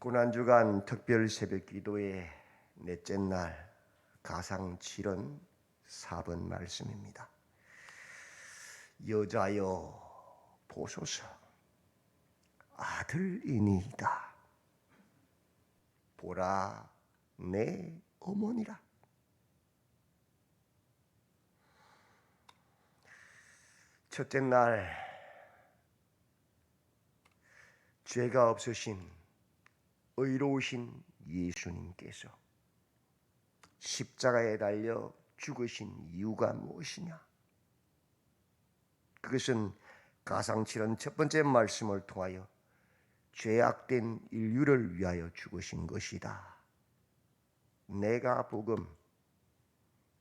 고난주간 특별 새벽기도의 넷째 날 가상 7원 4번 말씀입니다. 여자여 보소서, 아들이니이다. 보라 내 어머니라. 첫째 날 죄가 없으신 의로우신 예수님께서 십자가에 달려 죽으신 이유가 무엇이냐? 그것은 가상칠언 첫 번째 말씀을 통하여 죄악된 인류를 위하여 죽으신 것이다. 내가 복음,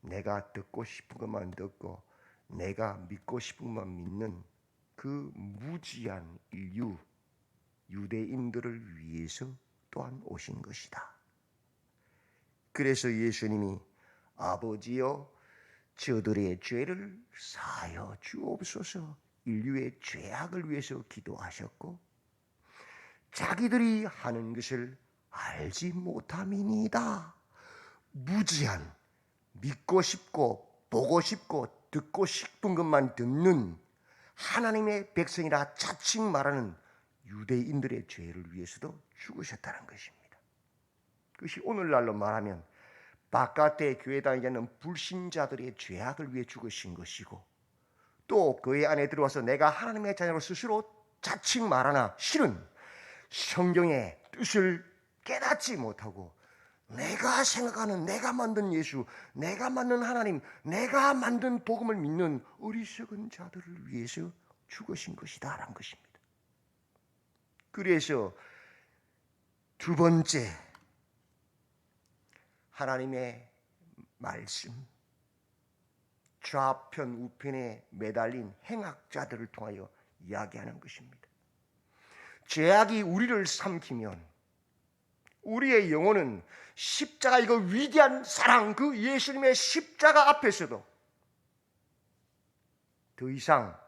내가 듣고 싶은 것만 듣고 내가 믿고 싶은 것만 믿는 그 무지한 인류, 유대인들을 위해서 또한 오신 것이다. 그래서 예수님이 아버지여 저들의 죄를 사하여 주옵소서, 인류의 죄악을 위해서 기도하셨고 자기들이 하는 것을 알지 못함이니이다. 무지한, 믿고 싶고 보고 싶고 듣고 싶은 것만 듣는 하나님의 백성이라 자칭 말하는 유대인들의 죄를 위해서도 죽으셨다는 것입니다. 그것이 오늘날로 말하면 바깥에 교회 다니지 않는 불신자들의 죄악을 위해 죽으신 것이고, 또 교회 안에 들어와서 내가 하나님의 자녀로 스스로 자칭 말하나 실은 성경의 뜻을 깨닫지 못하고 내가 생각하는, 내가 만든 예수, 내가 만든 하나님, 내가 만든 복음을 믿는 어리석은 자들을 위해서 죽으신 것이다 라는 것입니다. 그래서 두 번째, 하나님의 말씀, 좌편 우편에 매달린 행악자들을 통하여 이야기하는 것입니다. 죄악이 우리를 삼키면 우리의 영혼은 십자가, 이거 위대한 사랑, 그 예수님의 십자가 앞에서도 더 이상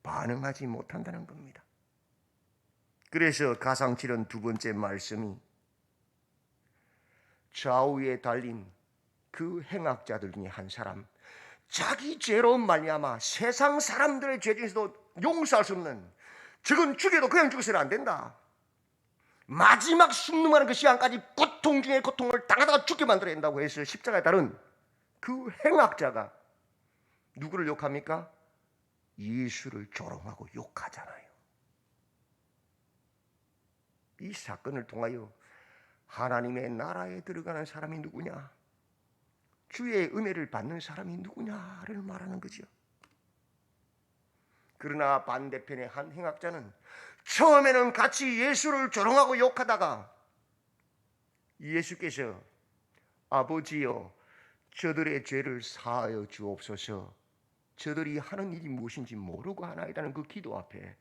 반응하지 못한다는 겁니다. 그래서 가상칠언 두 번째 말씀이 좌우에 달린 그 행악자들 중에 한 사람, 자기 죄로 말미암아 세상 사람들의 죄 중에서도 용서할 수 없는, 저건 죽여도 그냥 죽어서는 안 된다, 마지막 숨는하는 그 시간까지 고통 중에 고통을 당하다가 죽게 만들어야 된다고 해서 십자가에 달은 그 행악자가 누구를 욕합니까? 예수를 조롱하고 욕하잖아요. 이 사건을 통하여 하나님의 나라에 들어가는 사람이 누구냐, 주의 은혜를 받는 사람이 누구냐를 말하는 거죠. 그러나 반대편의 한 행악자는 처음에는 같이 예수를 조롱하고 욕하다가 예수께서 아버지여 저들의 죄를 사하여 주옵소서, 저들이 하는 일이 무엇인지 모르고 하나이다는 그 기도 앞에,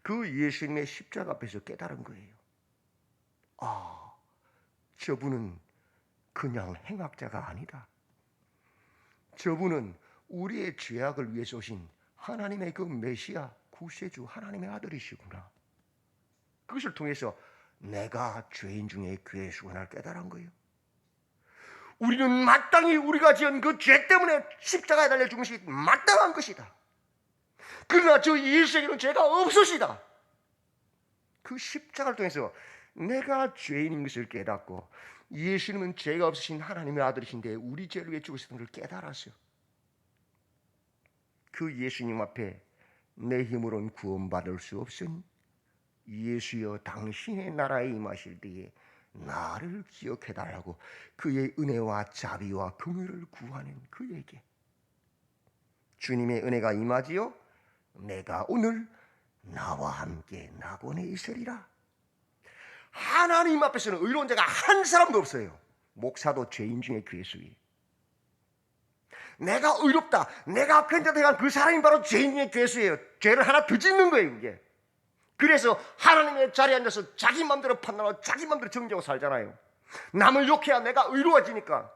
그 예수님의 십자가 앞에서 깨달은 거예요. 아, 저분은 그냥 행악자가 아니다. 저분은 우리의 죄악을 위해서 오신 하나님의 그 메시아, 구세주, 하나님의 아들이시구나. 그것을 통해서 내가 죄인 중에 괴수구나 를 깨달은 거예요. 우리는 마땅히 우리가 지은 그 죄 때문에 십자가에 달려 죽은 것이 마땅한 것이다. 그러나 저 예수에게는 죄가 없으시다. 그 십자가를 통해서 내가 죄인인 것을 깨닫고 예수님은 죄가 없으신 하나님의 아들이신데 우리 죄를 위해 죽으셨다는 걸 깨달았어요. 그 예수님 앞에 내 힘으로는 구원받을 수 없으니 예수여 당신의 나라에 임하실 때에 나를 기억해달라고 그의 은혜와 자비와 긍휼을 구하는 그에게 주님의 은혜가 임하지요. 내가 오늘 나와 함께 낙원에 있으리라. 하나님 앞에서는 의로운 자가 한 사람도 없어요. 목사도 죄인 중에 괴수이. 내가 의롭다, 내가 괜찮다 생각한 그 사람이 바로 죄인 중에 괴수예요. 죄를 하나 더 짓는 거예요, 이게. 그래서 하나님의 자리에 앉아서 자기 마음대로 판단하고 자기 마음대로 정죄하고 살잖아요. 남을 욕해야 내가 의로워지니까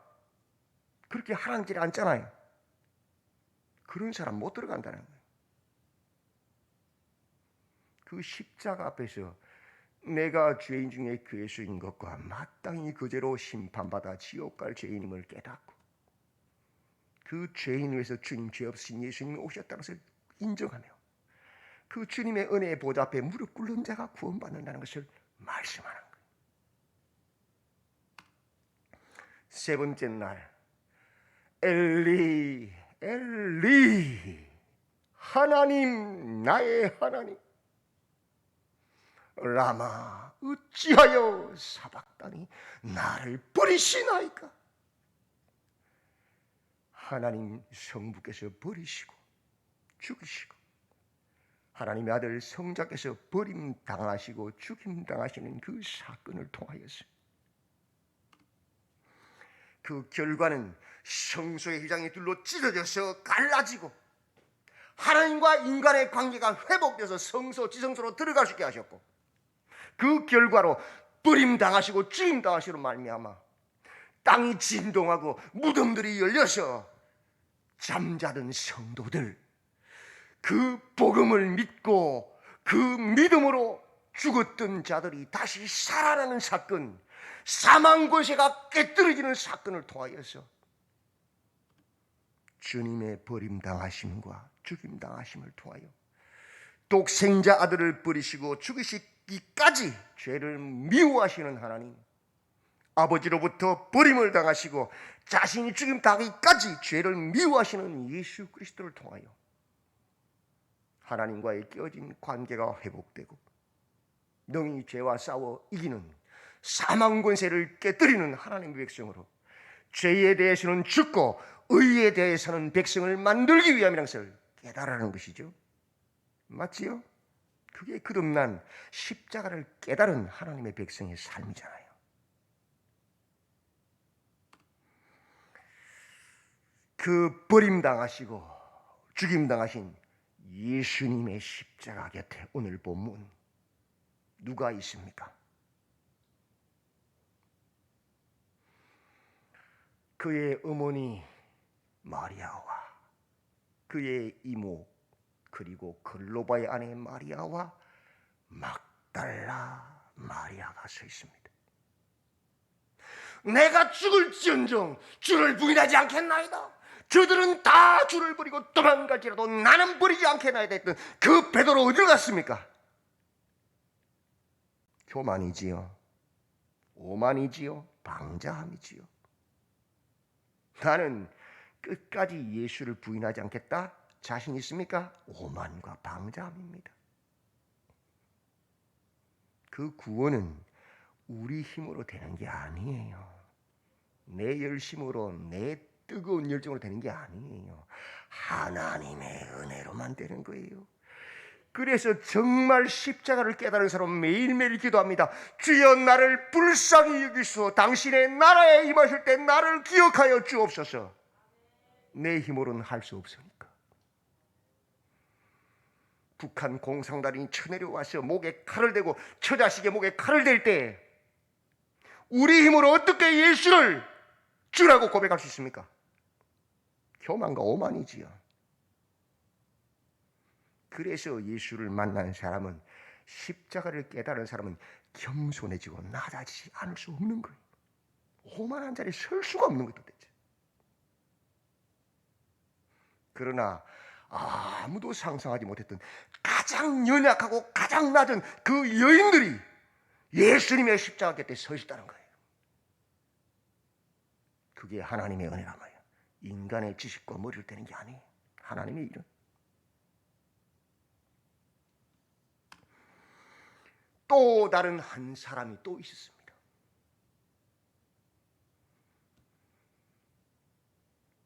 그렇게 하나님 자리에 앉잖아요. 그런 사람 못 들어간다는 거예요. 그 십자가 앞에서 내가 죄인 중에 괴수인 것과 마땅히 그대로 심판받아 지옥 갈 죄인임을 깨닫고 그 죄인 위해서 주님 죄 없으신 예수님이 오셨다는 것을 인정하며 그 주님의 은혜의 보좌 앞에 무릎 꿇는 자가 구원받는다는 것을 말씀하는 거예요. 세 번째 날, 엘리 엘리 하나님 나의 하나님 라마 어찌하여 사박다니 나를 버리시나이까. 하나님 성부께서 버리시고 죽이시고 하나님의 아들 성자께서 버림당하시고 죽임당하시는 그 사건을 통하여서 그 결과는 성소의 휘장이 둘로 찢어져서 갈라지고 하나님과 인간의 관계가 회복돼서 성소 지성소로 들어갈 수 있게 하셨고 그 결과로 버림당하시고 죽임당하시로 말미암아 땅이 진동하고 무덤들이 열려서 잠자던 성도들 그 복음을 믿고 그 믿음으로 죽었던 자들이 다시 살아나는 사건, 사망 권세가 깨뜨려지는 사건을 통하여서 주님의 버림당하심과 죽임당하심을 통하여 독생자 아들을 버리시고 죽이시기까지 죄를 미워하시는 하나님, 아버지로부터 버림을 당하시고 자신이 죽임당하기까지 죄를 미워하시는 예수 그리스도를 통하여 하나님과의 깨어진 관계가 회복되고 능히 죄와 싸워 이기는 사망 권세를 깨뜨리는 하나님의 백성으로 죄에 대해서는 죽고 의에 대해서는 백성을 만들기 위함이라는 것을 깨달으라는 것이죠. 맞지요? 그게 거듭난 십자가를 깨달은 하나님의 백성의 삶이잖아요. 그 버림당하시고 죽임당하신 예수님의 십자가 곁에 오늘 본문 누가 있습니까? 그의 어머니 마리아와 그의 이모 그리고 글로바의 아내 마리아와 막달라 마리아가 서 있습니다. 내가 죽을지언정 주를 부인하지 않겠나이다. 저들은 다 주를 버리고 도망갈지라도 나는 버리지 않겠나이다 했던 그 베드로 어디로 갔습니까? 교만이지요. 오만이지요. 방자함이지요. 나는 끝까지 예수를 부인하지 않겠다? 자신 있습니까? 오만과 방자함입니다. 그 구원은 우리 힘으로 되는 게 아니에요. 내 열심으로 내 뜨거운 열정으로 되는 게 아니에요. 하나님의 은혜로만 되는 거예요. 그래서 정말 십자가를 깨달은 사람은 매일매일 기도합니다. 주여 나를 불쌍히 여기시오. 당신의 나라에 임하실 때 나를 기억하여 주옵소서. 내 힘으로는 할 수 없으니까. 북한 공산당이 쳐내려와서 목에 칼을 대고 처자식의 목에 칼을 댈 때 우리 힘으로 어떻게 예수를 주라고 고백할 수 있습니까? 교만과 오만이지요. 그래서 예수를 만난 사람은, 십자가를 깨달은 사람은 겸손해지고 낮아지지 않을 수 없는 거예요. 오만한 자리에 설 수가 없는 것도 되죠. 그러나 아무도 상상하지 못했던 가장 연약하고 가장 낮은 그 여인들이 예수님의 십자가 곁에 서 있다는 거예요. 그게 하나님의 은혜란 말이에요. 인간의 지식과 머리를 대는 게 아니에요. 하나님의 일은. 또 다른 한 사람이 또 있었습니다.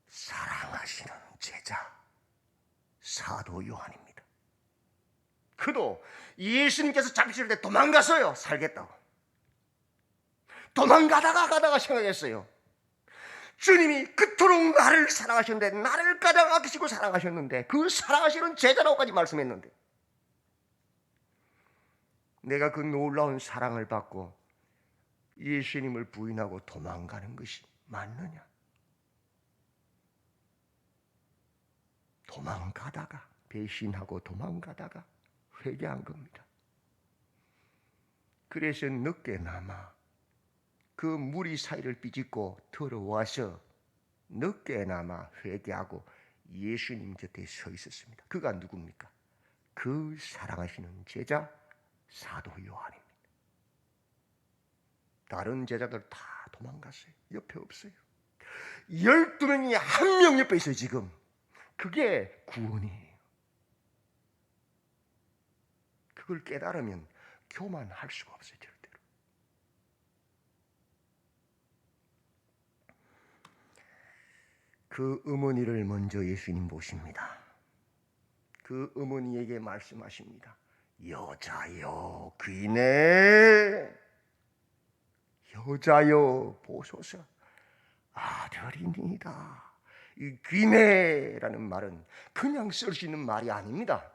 사랑하시는 제자 사도 요한입니다. 그도 예수님께서 잡히실 때 도망갔어요. 살겠다고. 도망가다가 생각했어요. 주님이 그토록 나를 사랑하셨는데, 나를 가장 아끼시고 사랑하셨는데, 그 사랑하시는 제자라고까지 말씀했는데, 내가 그 놀라운 사랑을 받고 예수님을 부인하고 도망가는 것이 맞느냐? 도망가다가, 배신하고 도망가다가 회개한 겁니다. 그래서 늦게나마 그 무리 사이를 비집고 들어와서 늦게나마 회개하고 예수님 곁에 서 있었습니다. 그가 누굽니까? 그 사랑하시는 제자 사도 요한입니다. 다른 제자들 다 도망갔어요. 옆에 없어요. 12명이 한 명 옆에 있어요. 지금 그게 구원이에요. 그걸 깨달으면 교만할 수가 없어요. 절대로. 그 어머니를 먼저 예수님 보십니다. 그 어머니에게 말씀하십니다. 여자여 귀네, 여자여 보소서 아들이니이다. 이 귀네라는 말은 그냥 쓸 수 있는 말이 아닙니다.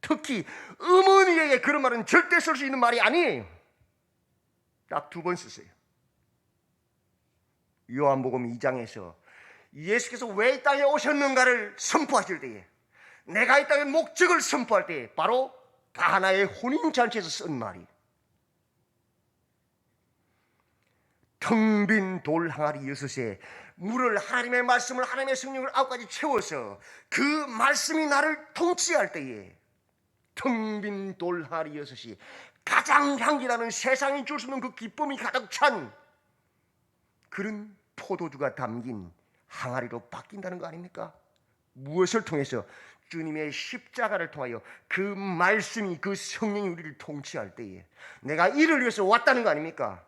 특히 어머니에게 그런 말은 절대 쓸 수 있는 말이 아니에요. 딱 2번 쓰세요. 요한복음 2장에서 예수께서 왜 이 땅에 오셨는가를 선포하실 때에, 내가 이 땅의 목적을 선포할 때에 바로 가나의 혼인잔치에서 쓴 말이, 텅 빈 돌 항아리 6에 물을, 하나님의 말씀을, 하나님의 성령을 9가지 채워서 그 말씀이 나를 통치할 때에 텅 빈 돌 항아리 6이 가장 향기나는, 세상이 줄 수 없는 그 기쁨이 가득 찬 그런 포도주가 담긴 항아리로 바뀐다는 거 아닙니까? 무엇을 통해서? 주님의 십자가를 통하여 그 말씀이, 그 성령이 우리를 통치할 때에 내가 이를 위해서 왔다는 거 아닙니까?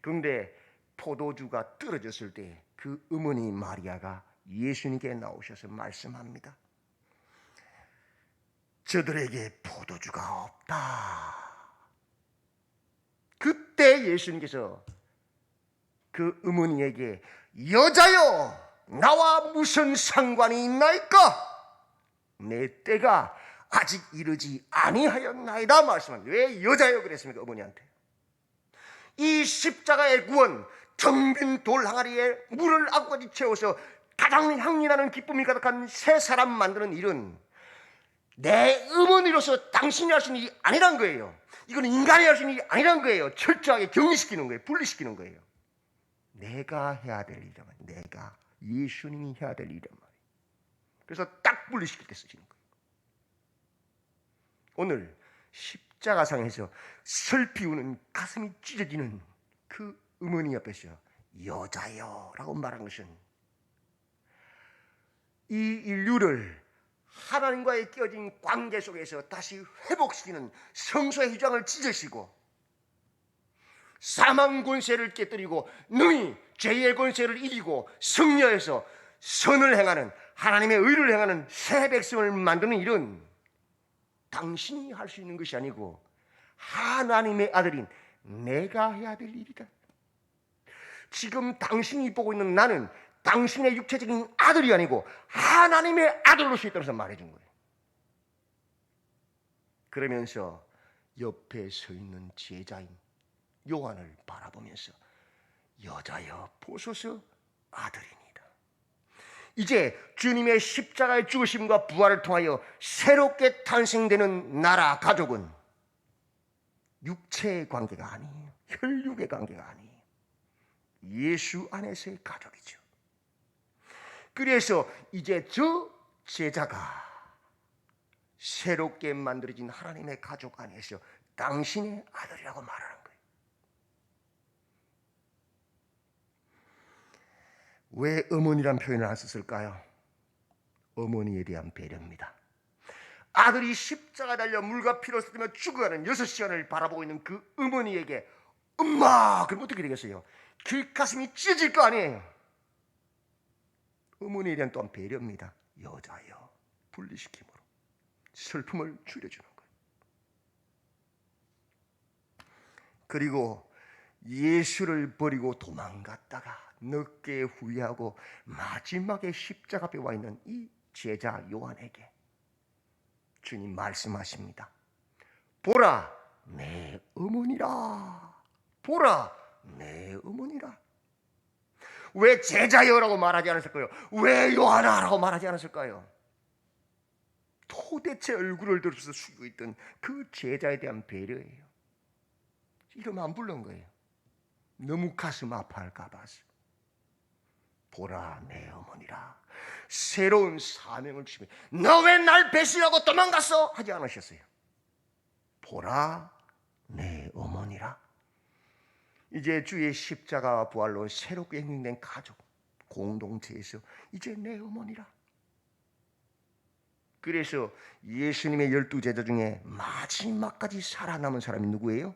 그런데 포도주가 떨어졌을 때 그 어머니 마리아가 예수님께 나오셔서 말씀합니다. 저들에게 포도주가 없다. 그때 예수님께서 그 어머니에게 여자여 나와 무슨 상관이 있나이까? 내 때가 아직 이르지 아니하였나이다 말씀합니다. 왜 여자여 그랬습니까? 어머니한테. 이 십자가의 구원, 텅 빈 돌 항아리에 물을 9가지 채워서 가장 향기나는 기쁨이 가득한 새 사람 만드는 일은 내 어머니로서 당신이 할 수 있는 일이 아니란 거예요. 이건 인간이 할 수 있는 일이 아니란 거예요. 철저하게 격리시키는 거예요. 분리시키는 거예요. 내가 해야 될 일이란 말이에요. 내가, 예수님이 해야 될 일이란 말이에요. 그래서 딱 분리시킬 때 쓰시는 거예요. 오늘 십자가상에서 슬피 우는, 가슴이 찢어지는 그 어머니 앞에서 여자여 라고 말한 것은 이 인류를 하나님과의 끼어진 관계 속에서 다시 회복시키는 성소의 휘장을 찢으시고 사망 권세를 깨뜨리고 능히 죄의 권세를 이기고 승리해서 선을 행하는, 하나님의 의를 행하는 새 백성을 만드는 일은 당신이 할 수 있는 것이 아니고 하나님의 아들인 내가 해야 될 일이다. 지금 당신이 보고 있는 나는 당신의 육체적인 아들이 아니고 하나님의 아들로서 있다면서 말해준 거예요. 그러면서 옆에 서 있는 제자인 요한을 바라보면서 여자여 보소서 아들이니이다. 이제 주님의 십자가의 죽으심과 부활을 통하여 새롭게 탄생되는 나라 가족은 육체의 관계가 아니에요. 혈육의 관계가 아니에요. 예수 안에서의 가족이죠. 그래서 이제 저 제자가 새롭게 만들어진 하나님의 가족 안에서 당신의 아들이라고 말하는 거예요. 왜 어머니란 표현을 안 썼을까요? 어머니에 대한 배려입니다. 아들이 십자가 달려 물과 피로 쏟으며 죽어가는 6시간을 바라보고 있는 그 어머니에게 엄마! 그럼 어떻게 되겠어요? 귓가슴이 찢어질 거 아니에요. 어머니에 대한 또한 배려입니다. 여자여 분리시킴으로 슬픔을 줄여주는 거예요. 그리고 예수를 버리고 도망갔다가 늦게 후회하고 마지막에 십자가 앞에 와 있는 이 제자 요한에게 주님 말씀하십니다. 보라 내 어머니라. 보라 내 어머니라. 왜 제자여라고 말하지 않았을까요? 왜 요한아라고 말하지 않았을까요? 도대체 얼굴을 들어서 숙이고 있던 그 제자에 대한 배려예요. 이러면 안 부른 거예요. 너무 가슴 아파할까 봐서. 보라 내 어머니라. 새로운 사명을 주시며 너 왜 날 배신하고 도망갔어? 하지 않으셨어요. 보라 내 어머니라. 이제 주의 십자가와 부활로 새롭게 형성된 가족 공동체에서 이제 내 어머니라. 그래서 예수님의 12제자 중에 마지막까지 살아남은 사람이 누구예요?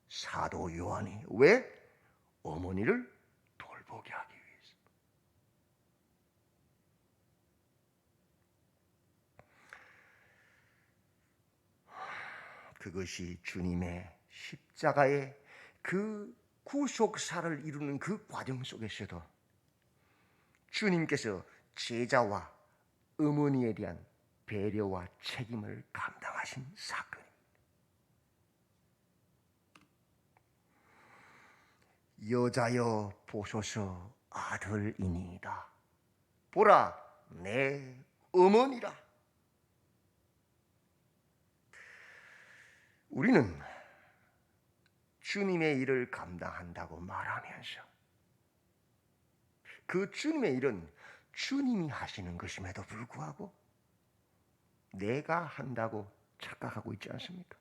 사도 요한이. 왜? 어머니를 돌보게 하기 위해서. 그것이 주님의 십자가의 그 구속사를 이루는 그 과정 속에서도 주님께서 제자와 어머니에 대한 배려와 책임을 감당하신 사건입니다. 여자여 보소서 아들이니이다. 보라 내 어머니라. 우리는 주님의 일을 감당한다고 말하면서 그 주님의 일은 주님이 하시는 것임에도 불구하고 내가 한다고 착각하고 있지 않습니까?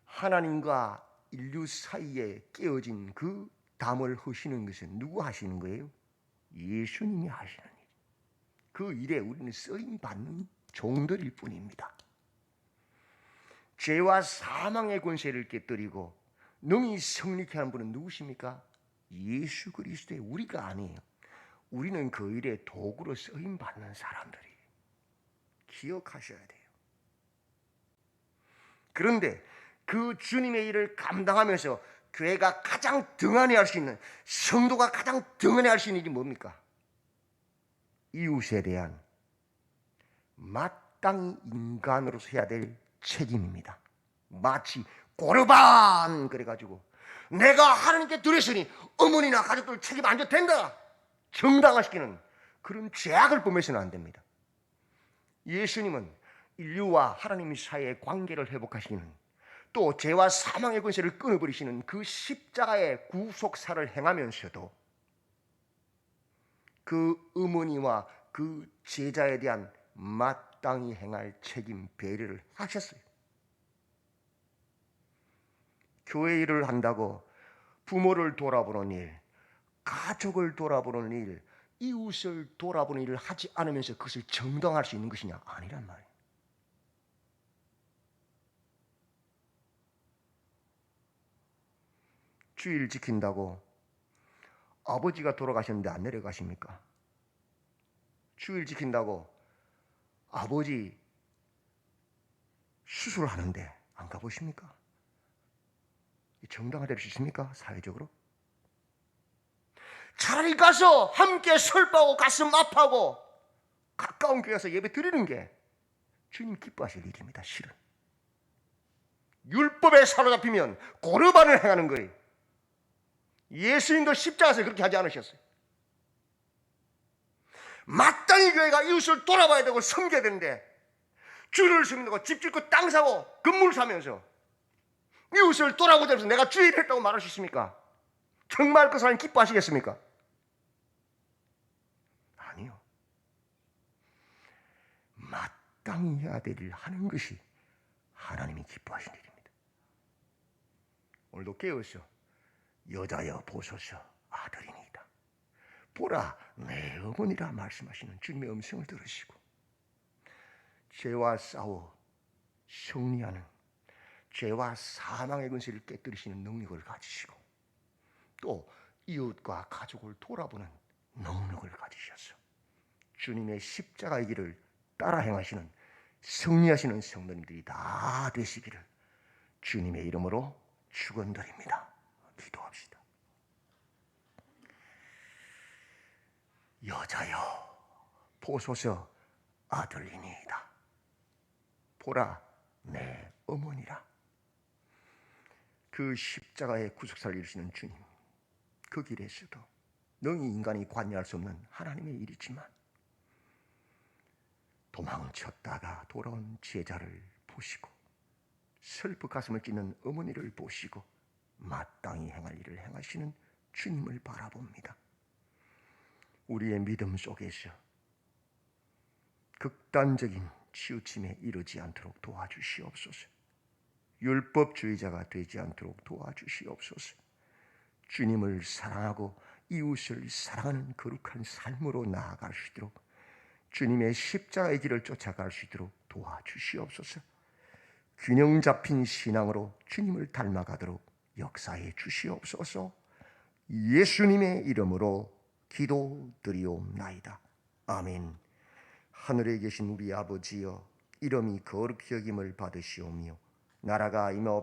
하나님과 인류 사이에 깨어진 그 담을 허시는 것은 누구 하시는 거예요? 예수님이 하시는 일. 그 일에 우리는 쓰임받는 종들일 뿐입니다. 죄와 사망의 권세를 깨뜨리고 능히 성리케 하는 분은 누구십니까? 예수 그리스도의 우리가 아니에요. 우리는 그 일에 도구로 쓰임받는 사람들이에요. 기억하셔야 돼요. 그런데 그 주님의 일을 감당하면서 교회가 가장 등한히 할 수 있는, 성도가 가장 등한히 할 수 있는 일이 뭡니까? 이웃에 대한 마땅히 인간으로서 해야 될 책임입니다. 마치 고르반 그래가지고 내가 하나님께 드렸으니 어머니나 가족들 책임 안 져도 된다 정당화시키는 그런 죄악을 범해서는 안 됩니다. 예수님은 인류와 하나님 사이의 관계를 회복하시는, 또 죄와 사망의 권세를 끊어버리시는 그 십자가의 구속사를 행하면서도 그 어머니와 그 제자에 대한 마땅히 행할 책임 배려를 하셨어요. 교회 일을 한다고 부모를 돌아보는 일, 가족을 돌아보는 일, 이웃을 돌아보는 일을 하지 않으면서 그것을 정당화할 수 있는 것이냐? 아니란 말이에요. 주일 지킨다고 아버지가 돌아가셨는데 안 내려가십니까? 주일 지킨다고 아버지 수술하는데 안 가보십니까? 정당화될 수 있습니까? 사회적으로? 차라리 가서 함께 설파하고 가슴 아파하고 가까운 교회 가서 예배 드리는 게 주님 기뻐하실 일입니다. 실은 율법에 사로잡히면 고르반을 행하는 거예요. 예수님도 십자가에서 그렇게 하지 않으셨어요. 마땅히 교회가 이웃을 돌아봐야 되고 섬겨야 되는데 주를 섬기고 집 짓고 땅 사고 건물 사면서 이웃을 돌아보자 면서 내가 주의를 했다고 말할 수 있습니까? 정말 그 사람이 기뻐하시겠습니까? 아니요. 마땅히 해야 될 일을 하는 것이 하나님이 기뻐하시는 일입니다. 오늘도 깨어서 여자여 보소서 아들이니이다. 보라 내 어머니라 말씀하시는 주님의 음성을 들으시고 죄와 싸워 승리하는, 죄와 사망의 권세를 깨뜨리시는 능력을 가지시고 또 이웃과 가족을 돌아보는 능력을 가지셔서 주님의 십자가의 길을 따라 행하시는 승리하시는 성도님들이 다 되시기를 주님의 이름으로 축원드립니다. 기도합시다. 여자여 보소서 아들이니이다. 보라 내 어머니라. 그 십자가의 구속사를 이루시는 주님, 그 길에서도 능히 인간이 관여할 수 없는 하나님의 일이지만 도망쳤다가 돌아온 제자를 보시고 슬프 가슴을 찢는 어머니를 보시고 마땅히 행할 일을 행하시는 주님을 바라봅니다. 우리의 믿음 속에서 극단적인 치우침에 이르지 않도록 도와주시옵소서. 율법주의자가 되지 않도록 도와주시옵소서. 주님을 사랑하고 이웃을 사랑하는 거룩한 삶으로 나아갈 수 있도록 주님의 십자가의 길을 쫓아갈 수 있도록 도와주시옵소서. 균형 잡힌 신앙으로 주님을 닮아가도록 역사해 주시옵소서. 예수님의 이름으로 기도드리옵나이다. 아멘. 하늘에 계신 우리 아버지여, 이름이 거룩히 여김을 받으시오며 나라가 임하옵소서.